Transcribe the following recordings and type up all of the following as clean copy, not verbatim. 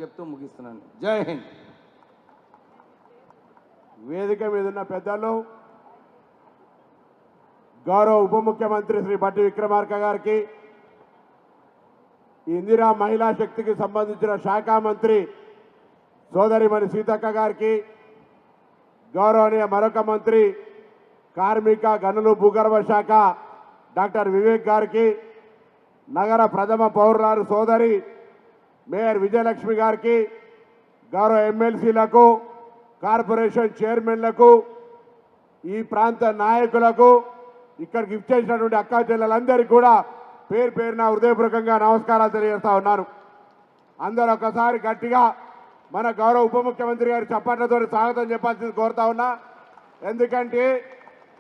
చెప్తూ ముగిస్తున్నాను. జై హింద్. వేదిక మీద ఉన్న పెద్దలు గౌరవ ఉప ముఖ్యమంత్రి శ్రీ బట్టి విక్రమార్క గారికి, ఇందిరా మహిళా శక్తికి సంబంధించిన శాఖ మంత్రి సోదరిమణి సీతక్క గారికి, గౌరవనీయ మరొక మంత్రి కార్మిక గనులు భూగర్భ శాఖ డాక్టర్ వివేక్ గారికి, నగర ప్రథమ పౌరురాలు సోదరి మేయర్ విజయలక్ష్మి గారికి, గౌరవ ఎమ్మెల్సీలకు, కార్పొరేషన్ చైర్మన్లకు, ఈ ప్రాంత నాయకులకు, ఇక్కడికి ఇచ్చేసినటువంటి అక్కా చెల్లెలందరికీ కూడా పేరు పేరున హృదయపూర్వకంగా నమస్కారాలు తెలియజేస్తా ఉన్నాను. అందరూ ఒకసారి గట్టిగా మన గౌరవ ఉప ముఖ్యమంత్రి గారి చప్పట్లతో స్వాగతం చెప్పాల్సింది కోరుతా ఉన్నా. ఎందుకంటే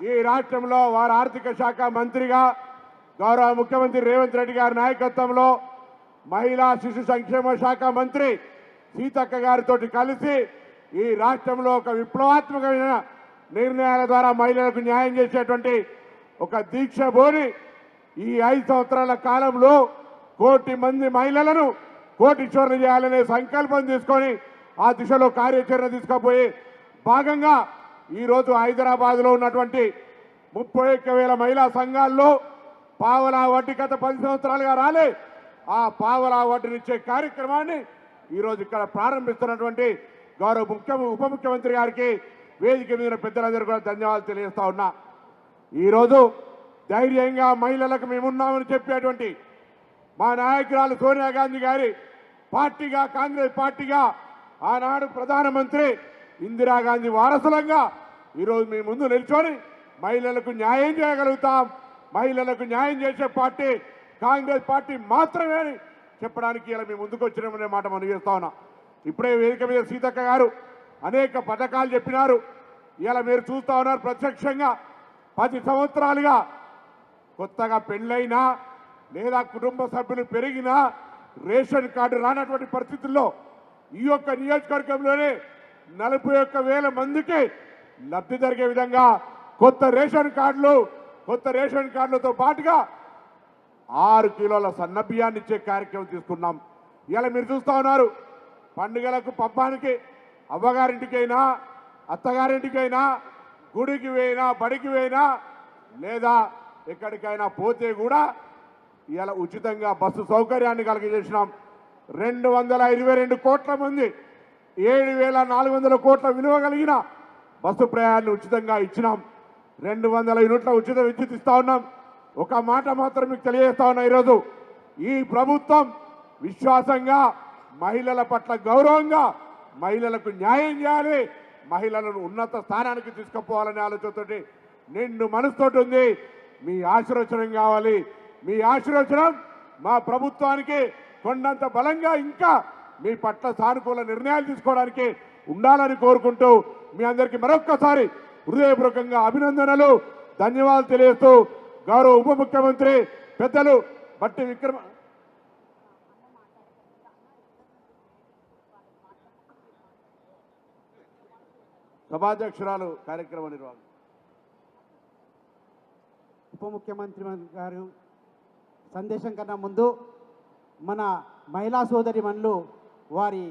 ఈ రాష్ట్రంలో వారు ఆర్థిక శాఖ మంత్రిగా గౌరవ ముఖ్యమంత్రి రేవంత్ రెడ్డి గారి నాయకత్వంలో మహిళా శిశు సంక్షేమ శాఖ మంత్రి సీతక్క గారితో కలిసి ఈ రాష్ట్రంలో ఒక విప్లవాత్మకమైన నిర్ణయాల ద్వారా మహిళలకు న్యాయం చేసేటువంటి ఒక దీక్ష బోని ఈ 5 సంవత్సరాల కాలంలో 1 కోటి మంది మహిళలను కోటీశ్వరులు చేయాలనే సంకల్పం తీసుకొని ఆ దిశలో కార్యాచరణ తీసుకుపోయి భాగంగా ఈరోజు హైదరాబాద్లో ఉన్నటువంటి 31,000 మహిళా సంఘాల్లో పావలా వడ్డీ గత 10 సంవత్సరాలుగా రాలే, ఆ పావలా వడ్డీనిచ్చే కార్యక్రమాన్ని ఈరోజు ఇక్కడ ప్రారంభిస్తున్నటువంటి గౌరవ ఉప ముఖ్యమంత్రి గారికి, వేదిక మీద పెద్దలందరూ కూడా ధన్యవాదాలు తెలియజేస్తా ఉన్నా. ఈరోజు ధైర్యంగా మహిళలకు మేమున్నామని చెప్పేటువంటి మా నాయకురాలు సోనియా గాంధీ గారి పార్టీగా, కాంగ్రెస్ పార్టీగా ఆనాడు ప్రధానమంత్రి ఇందిరాగాంధీ వారసులంగా ఈరోజు మీ ముందు నిల్చొని మహిళలకు న్యాయం చేయగలుగుతాం, మహిళలకు న్యాయం చేసే పార్టీ కాంగ్రెస్ పార్టీ మాత్రమే అని చెప్పడానికి ఇలా మీ ముందుకు వచ్చినామనే మాట మనం చేస్తా ఉన్నాం. ఇప్పుడే వేదిక మీద సీతక్క గారు అనేక పథకాలు చెప్పినారు. ఇలా మీరు చూస్తూ ఉన్నారు ప్రత్యక్షంగా 10 సంవత్సరాలుగా కొత్తగా పెళ్ళైనా లేదా కుటుంబ సభ్యులు పెరిగినా రేషన్ కార్డు రానటువంటి పరిస్థితుల్లో ఈ యొక్క నియోజకవర్గంలోనే 41,000 మందికి లబ్ధి జరిగే విధంగా కొత్త రేషన్ కార్డులతో పాటుగా 6 కిలోల సన్న బియ్యాన్ని ఇచ్చే కార్యక్రమం తీసుకున్నాం. ఇలా మీరు చూస్తూ ఉన్నారు పండుగలకు పబ్బానికి అవ్వగారింటికైనా అత్తగారింటికైనా గుడికి పోయినా బడికి పోయినా లేదా ఎక్కడికైనా పోతే కూడా ఇలా ఉచితంగా బస్సు సౌకర్యాన్ని కలిగజేసినాం. 222 కోట్ల మంది 7,400 కోట్ల విలువ కలిగిన బస్సు ప్రయాణాన్ని ఉచితంగా ఇచ్చినాం. 200 యూనిట్ల ఉచిత విద్యుత్ ఇస్తా ఉన్నాం. ఒక మాట మాత్రం మీకు తెలియజేస్తా ఉన్నా, ఈరోజు ఈ ప్రభుత్వం విశ్వాసంగా మహిళల పట్ల గౌరవంగా మహిళలకు న్యాయం చేయాలి, మహిళలను ఉన్నత స్థానానికి తీసుకుపోవాలనే ఆలోచనతోటి నిండు మనసుతోటి ఉంది. మీ ఆశీర్వచనం కావాలి. మీ ఆశీర్వచనం మా ప్రభుత్వానికి కొండంత బలంగా ఇంకా మీ పట్ల సానుకూల నిర్ణయాలు తీసుకోవడానికి ఉండాలని కోరుకుంటూ మీ అందరికీ మరొక్కసారి హృదయపూర్వకంగా అభినందనలు, ధన్యవాదాలు తెలియజేస్తూ గౌరవ ఉప ముఖ్యమంత్రి పెద్దలు బట్టి విక్రమ సభాధ్యక్షురాలు కార్యక్రమ నిర్వహణ. ఉప ముఖ్యమంత్రి గారు సందేశం కన్నా ముందు మన మహిళా సోదరిమణులు వారి